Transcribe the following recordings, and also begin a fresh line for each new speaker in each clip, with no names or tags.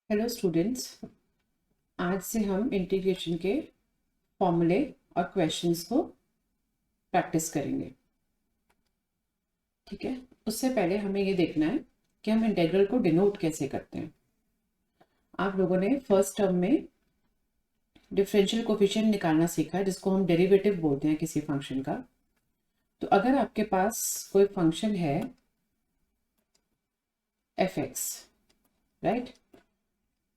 Hello students, आज से हम इंटीग्रेशन के फॉर्मूले और क्वेश्चंस को प्रैक्टिस करेंगे। ठीक है। उससे पहले हमें ये देखना है कि हम इंटीग्रल को डिनोट कैसे करते हैं। आप लोगों ने फर्स्ट टर्म में डिफरेंशियल कोफिशिएंट निकालना सीखा है, जिसको हम डेरिवेटिव बोलते हैं किसी फंक्शन का। तो अगर आपके पास कोई फंक्शन है F x, right,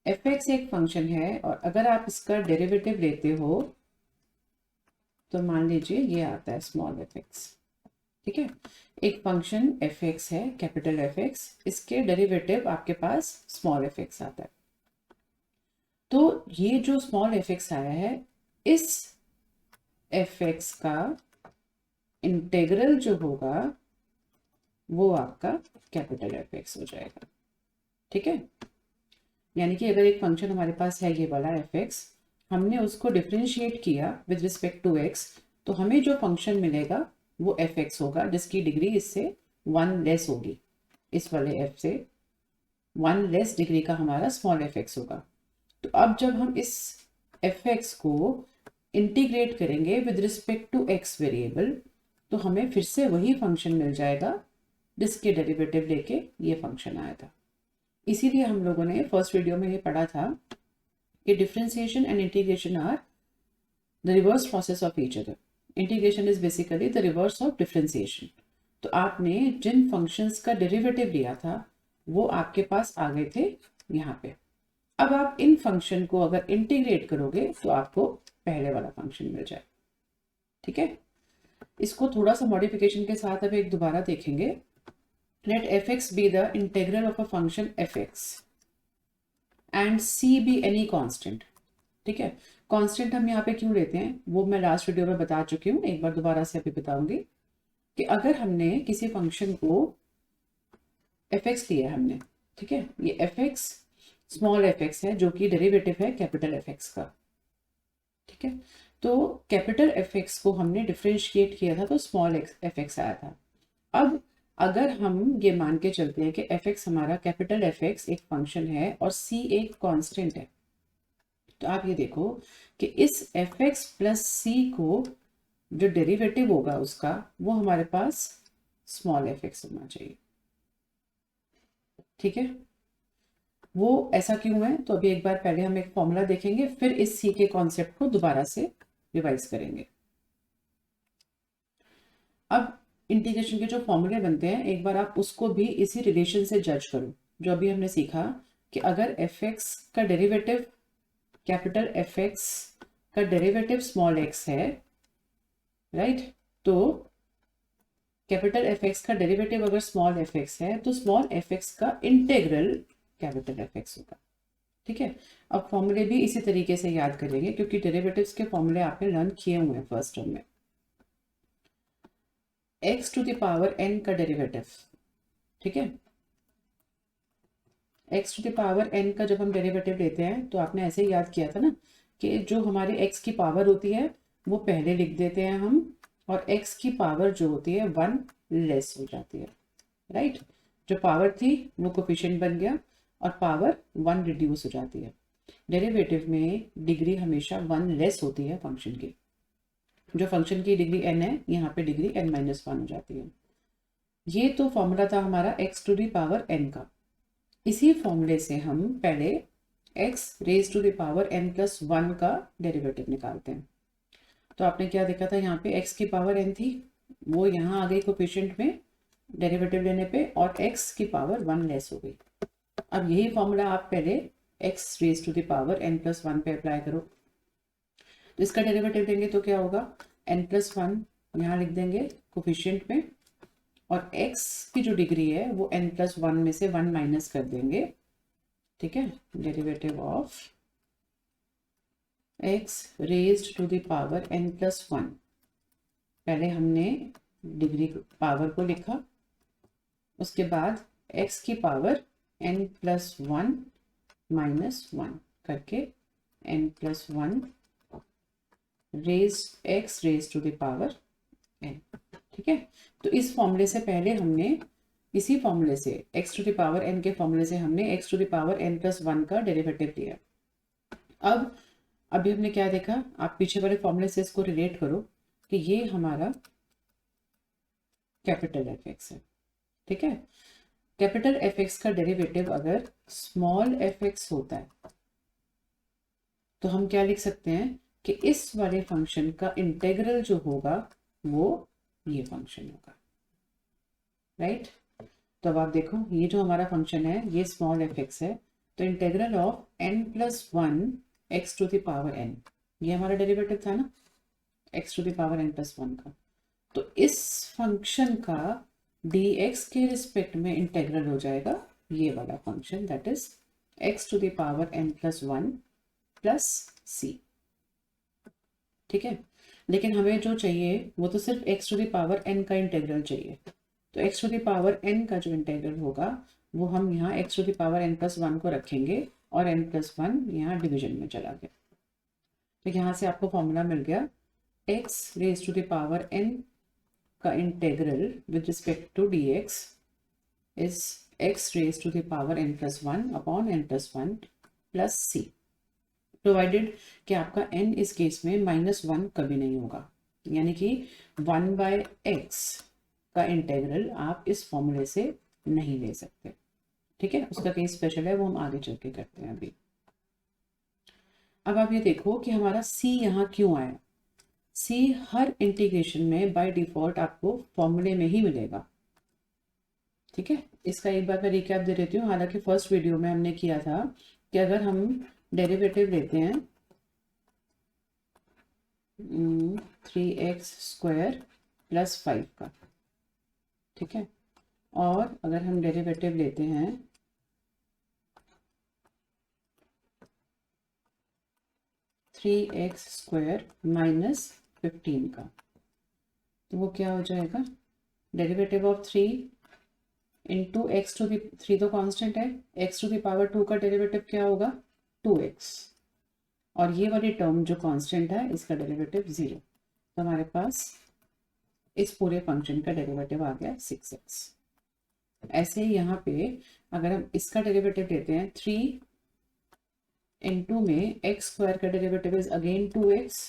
F x एक फंक्शन है और अगर आप इसका डेरिवेटिव लेते हो तो मान लीजिए ये आता है स्मॉल एफ एक्स। ठीक है। एक फंक्शन एफ एक्स है, कैपिटल एफ एक्स, इसके डेरिवेटिव आपके पास स्मॉल एफ एक्स आता है। तो ये जो स्मॉल एफ एक्स आया है, इस एफ एक्स का इंटेग्रल जो होगा वो आपका कैपिटल एफ एक्स हो जाएगा। ठीक है। यानी कि अगर एक फंक्शन हमारे पास है ये वाला एफ एक्स, हमने उसको डिफ्रेंशिएट किया विद रिस्पेक्ट टू एक्स, तो हमें जो फंक्शन मिलेगा वो एफ एक्स होगा, जिसकी डिग्री इससे वन लेस होगी। इस वाले एफ से वन लेस डिग्री का हमारा स्मॉल एफ एक्स होगा। तो अब जब हम इस एफ एक्स को इंटीग्रेट करेंगे with respect to X variable, तो हमें फिर से वही फंक्शन मिल जाएगा जिसके डेरिवेटिव लेके ये फंक्शन आया था। इसीलिए हम लोगों ने फर्स्ट वीडियो में ये पढ़ा था कि differentiation and integration are the reverse process of each other. Integration is basically the reverse of differentiation. तो आपने जिन फंक्शंस का डेरिवेटिव लिया था वो आपके पास आ गए थे यहाँ पे। अब आप इन फंक्शन को अगर इंटीग्रेट करोगे तो आपको पहले वाला फंक्शन मिल जाए। ठीक है। इसको थोड़ा सा मॉडिफिकेशन के साथ अब एक दोबारा देखेंगे। Let F X be the integral of a function F X and C be any constant. ठीक है। कांस्टेंट हम यहाँ पे क्यों लेते हैं वो मैं लास्ट वीडियो में बता चुकी हूँ, एक बार दोबारा से अभी बताऊंगी कि अगर हमने किसी फंक्शन को एफ एक्स लिया है हमने, ठीक है, ये F x small F x है जो कि डेरिवेटिव है कैपिटल एफ एक्स का। ठीक है। तो कैपिटल एफ एक्स को हमने डिफ्रेंशिएट किया था तो स्मॉल एफ एक्स आया था। अब अगर हम ये मान के चलते हैं कि एफ एक्स हमारा कैपिटल एफ एक्स एक फंक्शन है और सी एक कांस्टेंट है, तो आप ये देखो कि इस एफ एक्स प्लस सी को जो डेरिवेटिव होगा उसका वो हमारे पास स्मॉल एफ एक्स होना चाहिए। ठीक है। वो ऐसा क्यों है तो अभी एक बार पहले हम एक फॉर्मूला देखेंगे, फिर इस सी के कॉन्सेप्ट को दोबारा से रिवाइज करेंगे। अब इंटीग्रेशन के जो फॉर्मूले बनते हैं एक बार आप उसको भी इसी रिलेशन से जज करो जो अभी हमने सीखा कि अगर एफ एक्स का डेरिवेटिव कैपिटल एफ एक्स का डेरिवेटिव स्मॉल एक्स है, राइट, तो कैपिटल एफ एक्स का डेरिवेटिव अगर स्मॉल एफ एक्स है तो स्मॉल एफ एक्स का इंटेग्रल कैपिटल एफ एक्स होगा। ठीक है। अब फॉर्मूले भी इसी तरीके से याद करेंगे क्योंकि डेरिवेटिव्स के फॉर्मूले आपने लर्न किए हुए हैं फर्स्ट टर्म में। X to the power N का डेरिवेटिव, ठीक है, X to the power N का जब हम डेरिवेटिव लेते हैं तो आपने ऐसे ही याद किया था ना कि जो हमारे एक्स की पावर होती है वो पहले लिख देते हैं हम, और एक्स की पावर जो होती है वन लेस हो जाती है, राइट। जो पावर थी वो कोफिशिएंट बन गया और पावर वन रिड्यूस हो जाती है। डेरिवेटिव में डिग्री हमेशा वन लेस होती है फंक्शन की। जो फंक्शन की डिग्री एन है यहाँ पे डिग्री एन माइनस वन हो जाती है। ये तो फॉर्मूला था हमारा X to the power N का। इसी फॉर्मूले से हम पहले X raise to the power N plus one का डेरिवेटिव निकालते हैं। तो आपने क्या देखा था यहाँ पे एक्स की पावर एन थी, वो यहाँ आ गई कोफिशिएंट में डेरिवेटिव लेने पे और एक्स की पावर वन लेस हो गई। अब यही फॉर्मूला आप पहले X raise to the power N plus one पे अप्लाई करो। तो इसका डेरिवेटिव लेंगे तो क्या होगा, एन प्लस वन यहाँ लिख देंगे कोफिशिएंट में, और x की जो डिग्री है वो n प्लस वन में से वन माइनस कर देंगे। ठीक है। Derivative of x raised to the power n plus one, पहले हमने डिग्री पावर को लिखा, उसके बाद x की power n plus one minus one करके n plus one raise x raise to the power n। ठीक है। तो इस फॉर्मूले से पहले हमने इसी फॉर्मूले से x to the power n के फॉर्मूले से हमने x to the power n plus 1 का डेरिवेटिव लिया। अब अभी हमने क्या देखा, आप पीछे वाले फॉर्मूले से इसको रिलेट करो कि ये हमारा कैपिटल एफ एक्स है, ठीक है। कैपिटल एफ एक्स का डेरिवेटिव अगर स्मॉल एफ एक्स होता है तो हम क्या लिख सकते हैं कि इस वाले फंक्शन का इंटेग्रल जो होगा वो ये फंक्शन होगा, राइट। तो अब आप देखो ये जो हमारा फंक्शन है ये स्मॉल एफ एक्स है, तो इंटेग्रल ऑफ n प्लस 1 एक्स टू द पावर n, ये हमारा डेरिवेटिव था ना x to the power n plus 1 का। तो इस फंक्शन का dx के रिस्पेक्ट में इंटेग्रल हो जाएगा ये वाला function, that is x to the power n plus 1 plus c, ठीक है। लेकिन हमें जो चाहिए वो तो सिर्फ x to the power n का इंटेग्रल चाहिए, तो x to the power n का जो इंटेग्रल होगा वो हम यहाँ x to the power n plus 1 को रखेंगे और n प्लस 1 यहाँ डिवीजन में चला गया। तो यहाँ से आपको फॉर्मूला मिल गया x raise to the power n का integral with respect to dx is x raise to the power n plus 1 upon n plus 1 plus c, provided कि आपका n इस केस में -1 कभी नहीं होगा, यानी कि 1/x का इंटेग्रल आप इस फॉर्मूले से नहीं ले सकते, ठीक है। उसका केस स्पेशल है, वो हम आगे चल के करते हैं अभी। अब आप ये देखो कि हमारा c यहाँ क्यों आया। c हर इंटीग्रेशन में बाय डिफॉल्ट आपको फॉर्मूले में ही मिलेगा, ठीक है। इसका एक बार मैं रिकैप दे देती हूँ। हालांकि फर्स्ट वीडियो में हमने किया था कि अगर हम डेरिवेटिव लेते हैं 3x² प्लस 5 का, ठीक है, और अगर हम डेरिवेटिव लेते हैं 3x² माइनस 15 का, तो वो क्या हो जाएगा, derivative of 3 into X to the 3 तो कांस्टेंट है, x टू द पावर 2 का डेरिवेटिव क्या होगा 2x, और ये वाली टर्म जो कांस्टेंट है इसका डेरिवेटिव 0, तो हमारे पास इस पूरे फंक्शन का डेरिवेटिव आ गया 6x। ऐसे ही यहाँ पे अगर हम इसका डेरिवेटिव लेते हैं 3 इंटू में x² का डेरिवेटिव इज अगेन 2x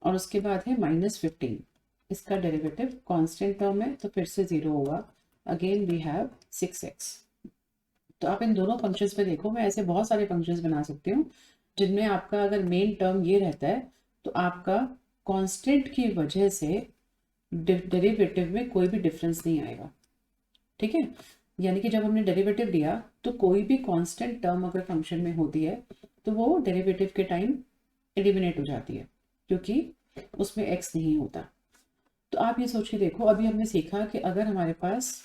और उसके बाद है -15, इसका डेरिवेटिव कांस्टेंट टर्म है तो फिर से 0 होगा, अगेन वी हैव 6x। तो आप इन दोनों फंक्शंस पे देखो, मैं ऐसे बहुत सारे फंक्शंस बना सकती हूँ जिनमें आपका अगर मेन टर्म ये रहता है तो आपका कांस्टेंट की वजह से डेरिवेटिव में कोई भी डिफरेंस नहीं आएगा, ठीक है। यानी कि जब हमने डेरिवेटिव लिया तो कोई भी कांस्टेंट टर्म अगर फंक्शन में होती है तो वो डेरिवेटिव के टाइम एलिमिनेट हो जाती है क्योंकि उसमें x नहीं होता। तो आप ये सोच के देखो, अभी हमने सीखा कि अगर हमारे पास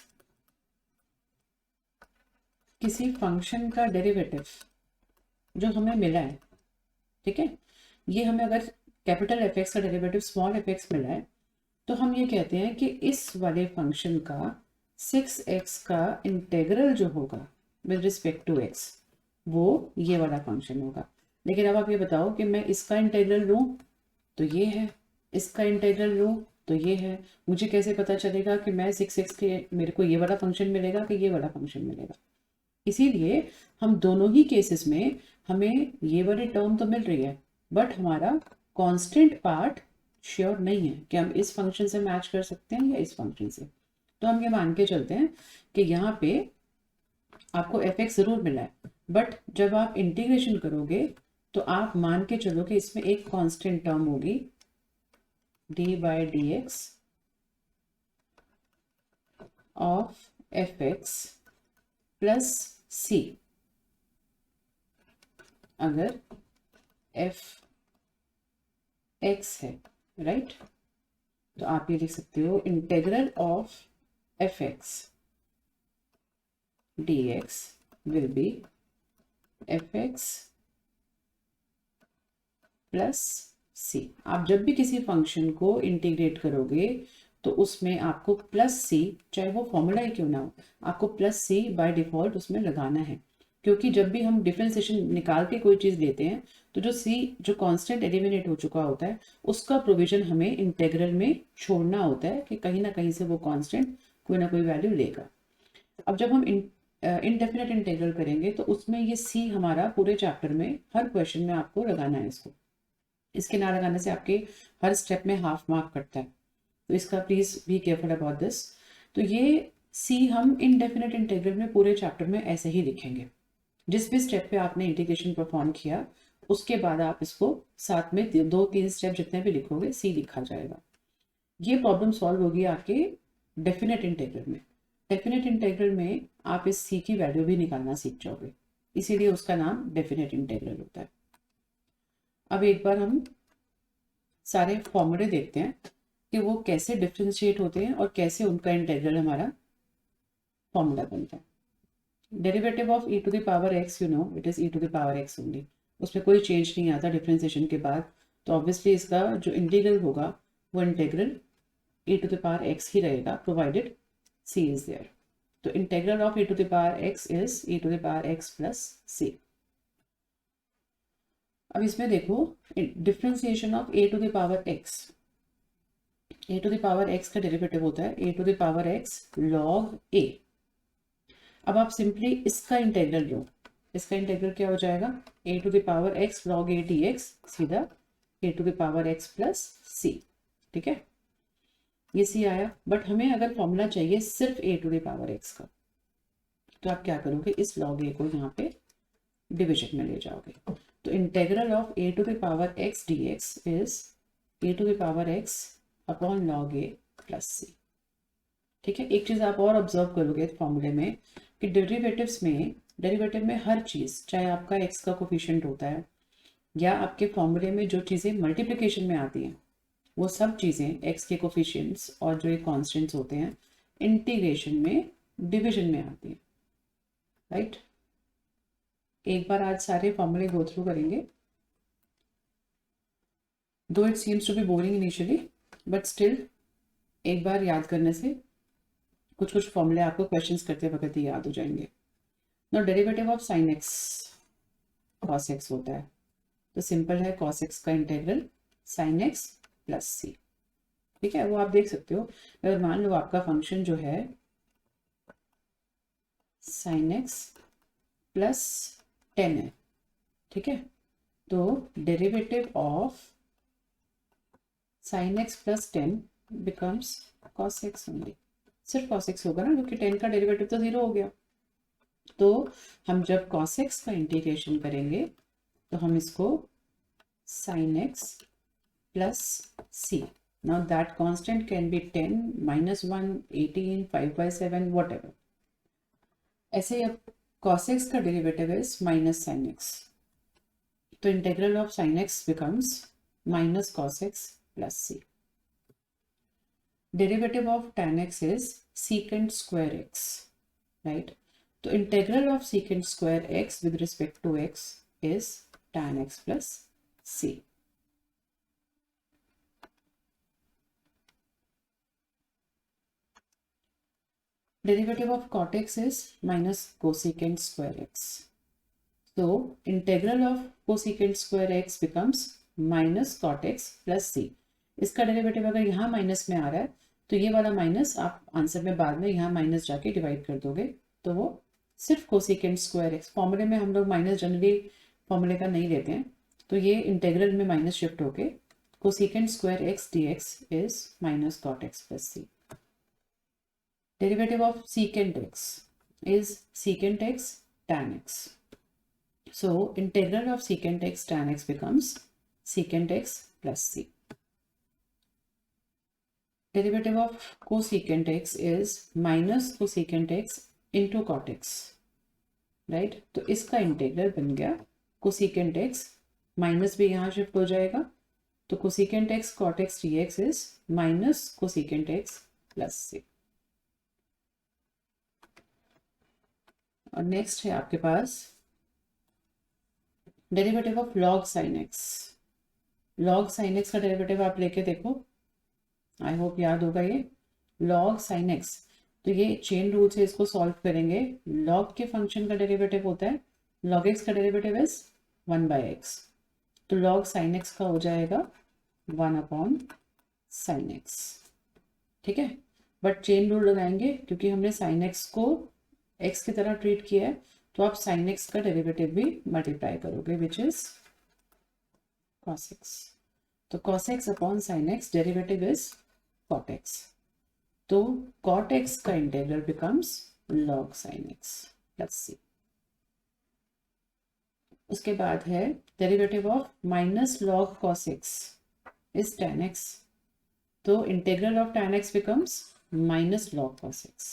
किसी फंक्शन का डेरिवेटिव जो हमें मिला है, ठीक है, ये हमें अगर कैपिटल एफ एक्स का डेरिवेटिव स्मॉल एफ एक्स मिला है तो हम ये कहते हैं कि इस वाले फंक्शन का 6x का इंटेग्रल जो होगा विद रिस्पेक्ट टू x वो ये वाला फंक्शन होगा। लेकिन अब आप ये बताओ कि मैं इसका इंटेग्रल लूँ तो ये है, इसका इंटेग्रल लूँ तो ये है, मुझे कैसे पता चलेगा कि मैं 6x के मेरे को ये वाला फंक्शन मिलेगा कि ये वाला फंक्शन मिलेगा। इसीलिए हम दोनों ही केसेस में हमें ये वाली टर्म तो मिल रही है बट हमारा कांस्टेंट पार्ट श्योर नहीं है कि हम इस फंक्शन से मैच कर सकते हैं या इस फंक्शन से। तो हम ये मान के चलते हैं कि यहाँ पे आपको एफ एक्स जरूर मिला है बट जब आप इंटीग्रेशन करोगे तो आप मान के चलो कि इसमें एक कांस्टेंट टर्म होगी d/dx of f x plus c, अगर एफ एक्स है, राइट। तो आप ये लिख सकते हो integral of f x dx will be f x plus c. आप जब भी किसी फंक्शन को इंटीग्रेट करोगे तो उसमें आपको प्लस सी, चाहे वो फॉर्मूला ही क्यों ना हो, आपको प्लस सी बाय डिफॉल्ट उसमें लगाना है क्योंकि जब भी हम डिफरेंशिएशन निकाल के कोई चीज़ लेते हैं तो जो सी जो कांस्टेंट एलिमिनेट हो चुका होता है उसका प्रोविजन हमें इंटेग्रल में छोड़ना होता है कि कहीं ना कहीं से वो कांस्टेंट कोई ना कोई वैल्यू लेगा। अब जब हम इनडेफिनेट इंटीग्रल करेंगे तो उसमें ये सी हमारा पूरे चैप्टर में हर क्वेश्चन में आपको लगाना है इसको। इसके ना लगाने से आपके हर स्टेप में हाफ मार्क कटता है, तो इसका please be careful about this. तो ये सी हम इनडेफिनेट इंटीग्रल में पूरे चैप्टर में ऐसे ही लिखेंगे। जिस भी स्टेप पे आपने इंटीग्रेशन परफॉर्म किया उसके बाद आप इसको साथ में 2-3 स्टेप जितने भी लिखोगे सी लिखा जाएगा। ये प्रॉब्लम सॉल्व होगी आपके डेफिनेट इंटीग्रल में। डेफिनेट इंटीग्रल में आप इस सी की वैल्यू भी निकालना सीख जाओगे, इसीलिए उसका नाम डेफिनेट इंटीग्रल होता है। अब एक बार हम सारे फॉर्मूले देखते हैं कि वो कैसे डिफ्रेंशिएट होते हैं और कैसे उनका इंटीग्रल हमारा फॉर्मूला बनता है। Derivative of E to the power X, you know it is E to the power X only, उसमें कोई चेंज नहीं आता डिफ्रेंसिएशन के बाद। तो ऑब्वियसली इसका जो इंटीग्रल होगा वो integral e to the power x ही रहेगा, provided c is there. तो integral of e to the power x is e to the power x plus c. अब इसमें देखो differentiation of a to the power x, a to the power x का derivative होता है a to the power x log a। अब आप simply इसका integral लो, इसका इंटेग्रल क्या हो जाएगा a to the power x log a dx सीधा a to the power x plus c, ठीक है। ये सी आया, बट हमें अगर फॉर्मूला चाहिए सिर्फ ए टू द पावर एक्स का, तो आप क्या करोगे, इस लॉग ए को यहाँ पे डिवीजन में ले जाओगे। तो integral of a to the power x D x is a to the power x upon log a plus सी, ठीक है। एक चीज़ आप और ऑब्जर्व करोगे फॉर्मूले में कि डेरिवेटिव में हर चीज़, चाहे आपका एक्स का कोफिशिएंट होता है या आपके फॉर्मूले में जो चीज़ें मल्टीप्लिकेशन में आती हैं, वो सब चीज़ें एक्स के कोफिशिएंट्स और जो ये कॉन्स्टेंट्स होते हैं इंटीग्रेशन में डिवीजन में आती हैं, राइट। एक बार आज सारे फॉर्मूले गो थ्रू करेंगे, though it seems to be boring initially but still एक बार याद करने से कुछ कुछ फॉर्मूले आपको क्वेश्चंस करते वक्त ही याद हो जाएंगे। No derivative of sine X cos X होता है, तो सिंपल है कॉस एक्स का इंटीग्रल साइन एक्स प्लस सी, ठीक है। वो आप देख सकते हो, अगर मान लो आपका फंक्शन जो है साइन एक्स प्लस 10 है, ठीक है, तो derivative of sine x plus 10 becomes cos x only, सिर्फ कॉस एक्स होगा ना, क्योंकि 10 का डेरिवेटिव तो 0 हो गया। तो हम जब कॉस एक्स का इंटीग्रेशन करेंगे तो हम इसको sine x plus c. Now that constant can be 10, -1, 18, 5/7, whatever. ऐसे अब cos x का derivative is minus sine x, तो integral of sine x becomes minus cos x plus c। Derivative of tan x is secant square x, right. तो integral of secant square x with respect to x is tan x plus c। Derivative of cot x is minus cosecant square x. So integral of cosecant square x becomes minus cot x plus c. इसका derivative अगर यहाँ minus में आ रहा है तो ये वाला minus आप आंसर में बाद में यहाँ माइनस जाके डिवाइड कर दोगे, तो वो सिर्फ कोसिकेंट स्क्वायर एक्स। फॉर्मूले में हम लोग माइनस जनरली फॉर्मूले का नहीं लेते हैं, तो ये इंटेग्रल में माइनस शिफ्ट होके cosecant square X D x is minus cot x plus C. Derivative of secant x is secant x tan x. So integral of secant x tan x becomes secant x plus c. Derivative of cosecant x is minus cosecant x into cot x, right? तो इसका integral बन गया cosecant x, minus भी यहाँ shift हो जाएगा, तो cosecant x cot x dx is minus cosecant x plus c। और नेक्स्ट है आपके पास derivative of log sine x. Log sine x का डेरिवेटिव आप लेके देखो, आई होप याद होगा ये लॉग साइन एक्स। तो ये चेन रूल से इसको सॉल्व करेंगे। लॉग के फंक्शन का डेरिवेटिव होता है, लॉग एक्स का डेरिवेटिव इज 1/x, तो लॉग साइन एक्स का हो जाएगा 1/sin x, ठीक है। बट चेन रूल लगाएंगे क्योंकि हमने साइन एक्स को एक्स की तरह ट्रीट किया है, तो आप साइन एक्स का डेरिवेटिव भी मल्टीप्लाई करोगे, विच इज कॉस एक्स। तो cos x upon sine x, derivative is cot x, तो कॉट एक्स का integral becomes log sine x plus c. उसके बाद है derivative of minus log cos x is tan x, तो integral of tan x becomes minus log cos x,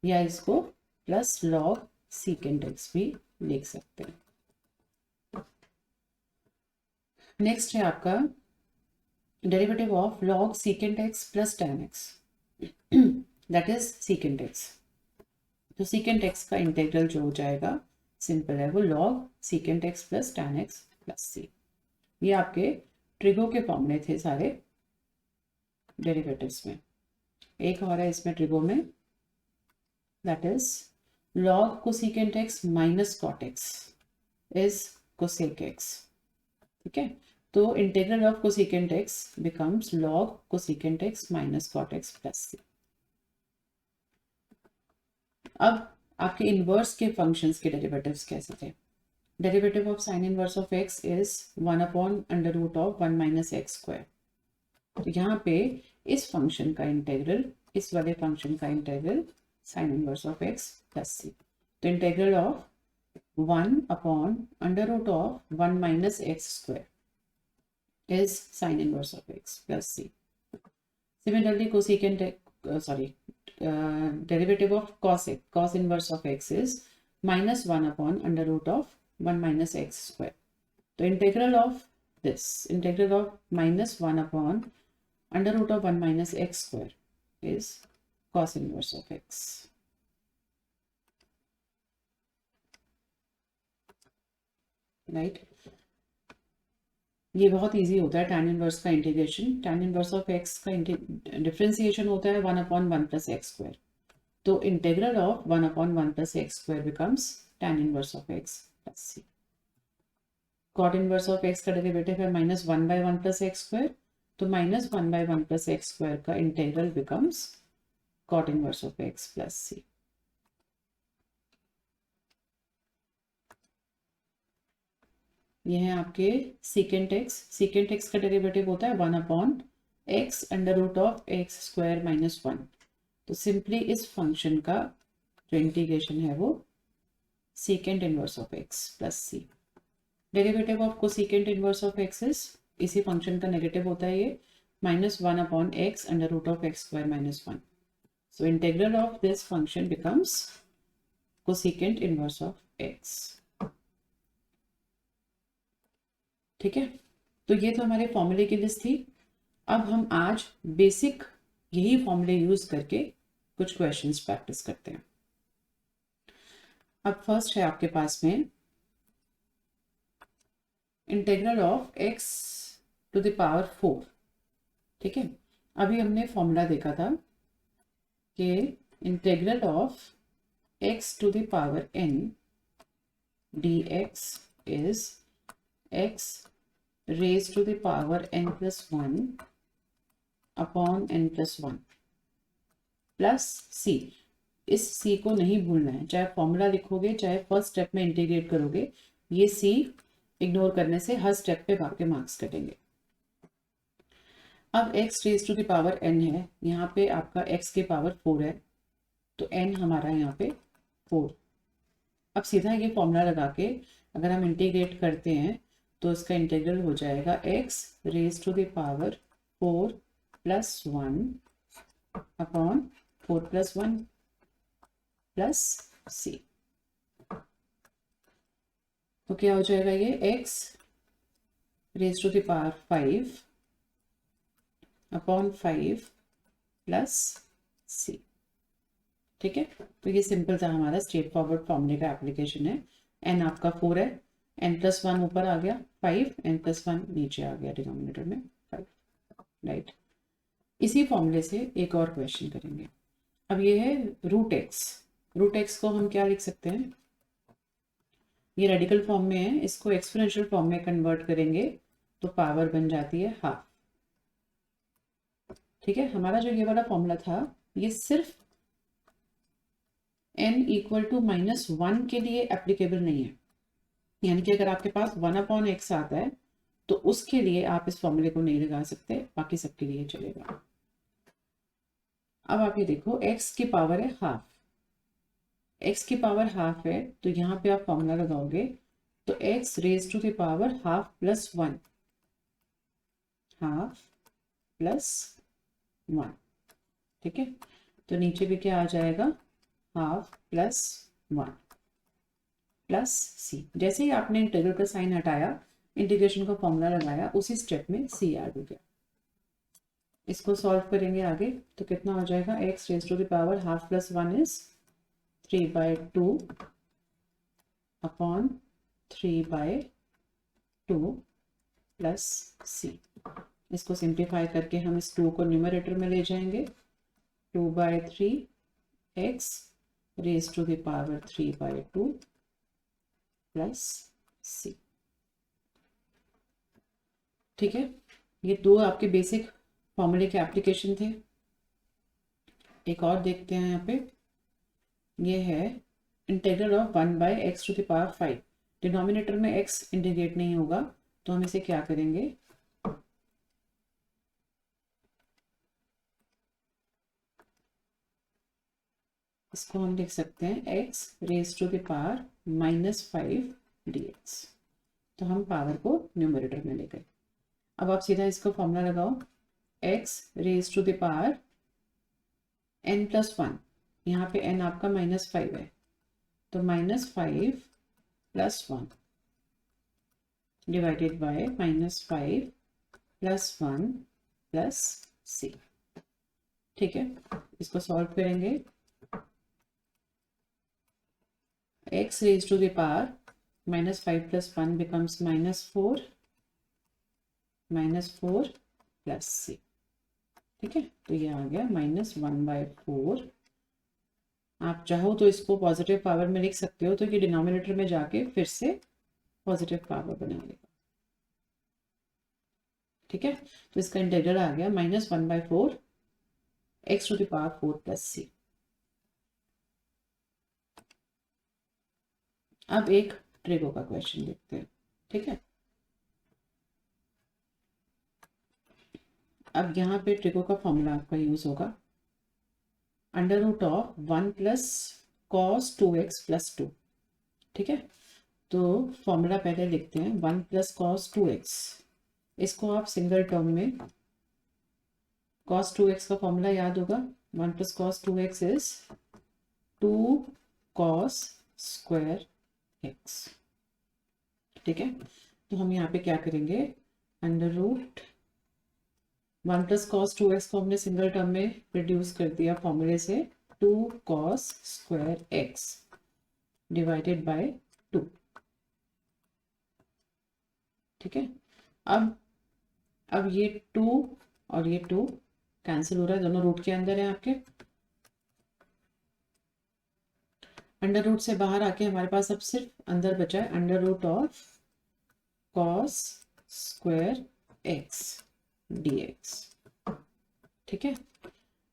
या इसको plus log secant x भी लिख सकते हैं। नेक्स्ट है आपका derivative of log secant x plus tan x, that is secant x. तो सीकेंट एक्स का इंटीग्रल जो हो जाएगा सिंपल है, वो log secant x plus tan x plus c. ये आपके ट्रिगो के फॉर्मूले थे सारे डेरिवेटिव्स में। एक और है इसमें ट्रिगो में, that is log cosecant x minus cot x is cosec x. ठीक है, तो integral of cosecant x becomes log cosecant x minus cot x plus c. अब आपके इनवर्स के फंक्शंस के डेरिवेटिव्स कैसे थे? Derivative of sine inverse of x is 1 upon under root of 1 minus x square. तो यहाँ पे इस फंक्शन का इंटीग्रल, इस वाले फंक्शन का integral sine inverse of x plus c, तो integral of 1 upon under root of 1 minus x square is sine inverse of x plus c. Similarly cosecant derivative of cos inverse of x is minus 1 upon under root of 1 minus x square. तो integral of this, integral of minus 1 upon under root of 1 minus x square is cos inverse of x. Right? ये बहुत easy होता है tan inverse का integration. tan inverse of x का differentiation होता है 1 upon 1 plus x square, तो integral of 1 upon 1 plus x square becomes tan inverse of x plus c. Cot inverse of x का डेरिवेटिव है minus 1 by 1 plus x square, तो minus 1 by 1 plus x square का integral becomes cot inverse of x plus c. ये है आपके secant X. Secant x का derivative होता है 1 upon X under root of X square minus 1। तो simply इस फंक्शन का जो इंटीग्रेशन है वो secant inverse of x plus C. Derivative of cosecant inverse of x is, इसी फंक्शन का नेगेटिव होता है ये, minus 1 upon X under root of X square minus 1। So integral of this function becomes cosecant inverse of X. ठीक है, तो ये तो हमारे फॉर्मूले की लिस्ट थी। अब हम आज बेसिक यही फॉर्मूले यूज करके कुछ क्वेश्चंस प्रैक्टिस करते हैं। अब फर्स्ट है आपके पास में integral of x to the power 4। ठीक है, अभी हमने फॉर्मूला देखा था कि integral of x to the power n dx is x raised to the power n plus 1 upon n plus 1 plus c। इस c को नहीं भूलना है, चाहे फॉर्मूला लिखोगे चाहे फर्स्ट स्टेप में इंटीग्रेट करोगे, ये c इग्नोर करने से हर स्टेप पे आपके मार्क्स कटेंगे। अब x raise to the power n है, यहाँ पे आपका x के पावर 4 है, तो n हमारा यहाँ पे 4। अब सीधा ये फॉर्मूला लगा के अगर हम इंटीग्रेट करते हैं तो इसका इंटीग्रल हो जाएगा x raise to the power 4 plus 1 upon 4 plus 1 plus c। तो क्या हो जाएगा ये x raise to the power 5 upon 5 plus c। ठीक है, तो ये सिंपल सा हमारा स्ट्रेट फॉरवर्ड फॉर्मूले का एप्लीकेशन है। n आपका 4 है, n प्लस 1 ऊपर आ गया 5, n प्लस 1 नीचे आ गया डिनोमिनेटर में 5। राइट, इसी फॉर्मूले से एक और क्वेश्चन करेंगे। अब ये है रूट एक्स। रूट एक्स को हम क्या लिख सकते हैं, ये रेडिकल फॉर्म में है, इसको एक्सपोनेंशियल फॉर्म में कन्वर्ट करेंगे तो पावर बन जाती है हाफ। ठीक है, हमारा जो ये वाला फॉर्मूला था ये सिर्फ n इक्वल टू -1 के लिए एप्लीकेबल नहीं है, यानी कि अगर आपके पास 1/x आता है तो उसके लिए आप इस फॉर्मूले को नहीं लगा सकते, बाकी सबके लिए चलेगा। अब आप ये देखो x की पावर है हाफ, x की पावर हाफ है तो यहाँ पे आप फॉर्मूला लगाओगे तो x raise to the power half plus 1, half plus 1, ठीक है। तो नीचे भी क्या आ जाएगा, हाफ प्लस 1 प्लस c। जैसे ही आपने इंटीग्रल का साइन हटाया, इंटीग्रेशन का फॉर्मूला लगाया, उसी स्टेप में c ऐड हो गया। इसको सॉल्व करेंगे आगे तो कितना हो जाएगा, x raise to the power half plus 1 is 3/2 upon 3/2 plus c। इसको सिंप्लीफाई करके हम इस 2 को न्यूमरेटर में ले जाएंगे, 2/3 x raise to the power 3/2 plus c, ठीक है। ये दो आपके बेसिक फॉर्मूले के एप्लीकेशन थे। एक और देखते हैं यहाँ पे, ये है integral of 1/x to the power 5। Denominator में x इंटीग्रेट नहीं होगा तो हम इसे क्या करेंगे, इसको हम लिख सकते हैं x raise to the power -5 dx। तो हम पावर को न्यूमरेटर में ले गए। अब आप सीधा इसका फॉर्मूला लगाओ, x raise to the power n+1, यहाँ पे n आपका -5 है तो -5 plus 1 divided by -5 plus 1 plus c, ठीक है। इसको सॉल्व करेंगे, x raise to the power -5 plus 1 becomes -4 plus c, ठीक है। तो ये आ गया -1/4। आप चाहो तो इसको पॉजिटिव पावर में लिख सकते हो तो ये डिनोमिनेटर में जाके फिर से पॉजिटिव पावर बना लेगा, ठीक है। तो इसका इंटीग्रल आ गया -1/4 x to the power 4 plus c। अब एक ट्रिगो का क्वेश्चन देखते हैं, ठीक है। अब यहाँ पे ट्रिगो का फॉर्मूला आपका यूज होगा, √1 प्लस कॉस 2x प्लस 2, ठीक है। तो फॉर्मूला पहले लिखते हैं, 1 प्लस कॉस 2x, इसको आप सिंगल टर्म में, कॉस 2x का फॉर्मूला याद होगा, 1 plus cos 2x is 2 cos square x, ठीक है। तो हम यहाँ पे क्या करेंगे, √1 प्लस कॉस 2x को हमने सिंगल टर्म में रिड्यूस कर दिया फॉर्मूले से, 2 cos square x divided by 2, ठीक है। अब ये 2 और ये 2 कैंसिल हो रहा है, दोनों रूट के अंदर है आपके। अंडर रूट से बाहर आके हमारे पास अब सिर्फ अंदर बचा है √ of cos square x dx, ठीक है।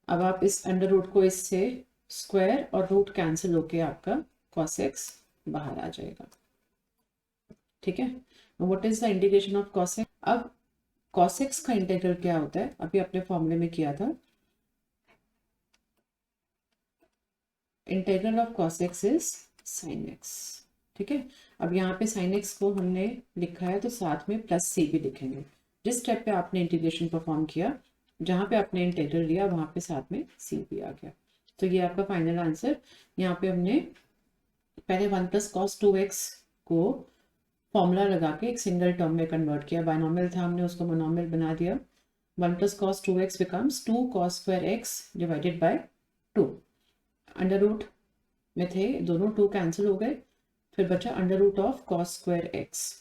अब आप इस अंडर रूट को इससे स्क्वायर और रूट कैंसिल होके आपका cos x बाहर आ जाएगा, ठीक है। What is the integration of cos x। अब cos x का इंटीग्रल क्या होता है, अभी अपने फॉर्मूले में किया था, integral of cos x is sin x, ठीक है। अब यहाँ पे sin x को हमने लिखा है तो साथ में प्लस c भी लिखेंगे। जिस स्टेप पे आपने इंटीग्रेशन परफॉर्म किया, जहाँ पे आपने इंटीग्रल लिया वहाँ पे साथ में c भी आ गया। तो ये आपका फाइनल आंसर। यहाँ पे हमने पहले 1 प्लस कॉस 2x को फॉर्मूला लगा के एक सिंगल टर्म में कन्वर्ट किया, बायनॉमियल था, हमने उसको मोनोमियल बना दिया। 1 plus cos 2x becomes 2 cos square x divided by 2। Under root में थे दोनों, 2 कैंसिल हो गए, फिर बचा √ of cos square x।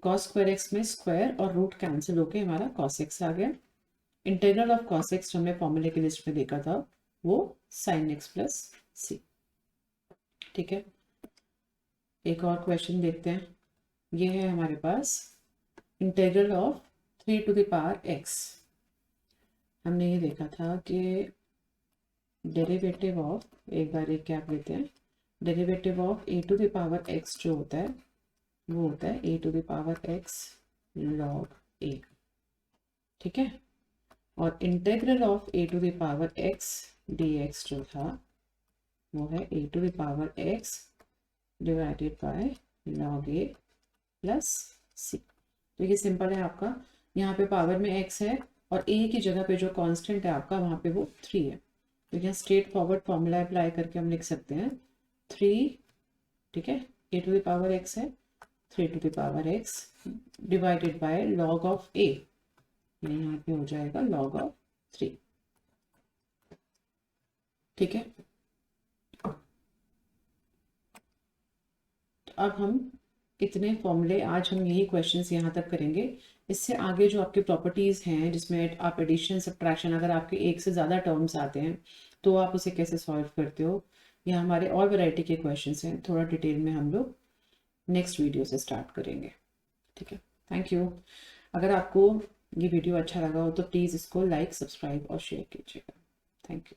Cos square x में स्क्वायर और रूट कैंसिल होके हमारा cos x आ गया। इंटीग्रल ऑफ cos x हमने फॉर्मूले की लिस्ट में देखा था, वो sin x प्लस c, ठीक है। एक और क्वेश्चन देखते हैं, ये है हमारे पास integral of 3 to the power x। हमने ये देखा था कि डेरिवेटिव ऑफ, एक बार एक क्या लेते हैं, derivative of a to the power x जो होता है वो होता है a to the power x log a, ठीक है। और integral of a to the power x D x जो था वो है a to the power x divided by log a plus c. तो ये सिंपल है आपका, यहाँ पे पावर में x है और a की जगह पे जो कांस्टेंट है आपका वहाँ पे वो 3 है, तो यहाँ स्ट्रेट फॉरवर्ड फॉर्मूला अप्लाई करके हम लिख सकते हैं 3, ठीक है, a to the power x है 3 to the power x divided by log of a, यहाँ पे हो जाएगा लॉग ऑफ 3, ठीक है। तो अब हम इतने फॉर्मूले, आज हम यही क्वेश्चंस यहाँ तक करेंगे। इससे आगे जो आपके प्रॉपर्टीज़ हैं जिसमें आप एडिशन सब्ट्रैक्शन, अगर आपके एक से ज़्यादा टर्म्स आते हैं तो आप उसे कैसे सॉल्व करते हो, या हमारे और वैरायटी के क्वेश्चंस हैं, थोड़ा डिटेल में हम लोग नेक्स्ट वीडियो से स्टार्ट करेंगे, ठीक है। Thank you. अगर आपको ये वीडियो अच्छा लगा हो तो प्लीज़ इसको लाइक, सब्सक्राइब और शेयर कीजिएगा। Thank you.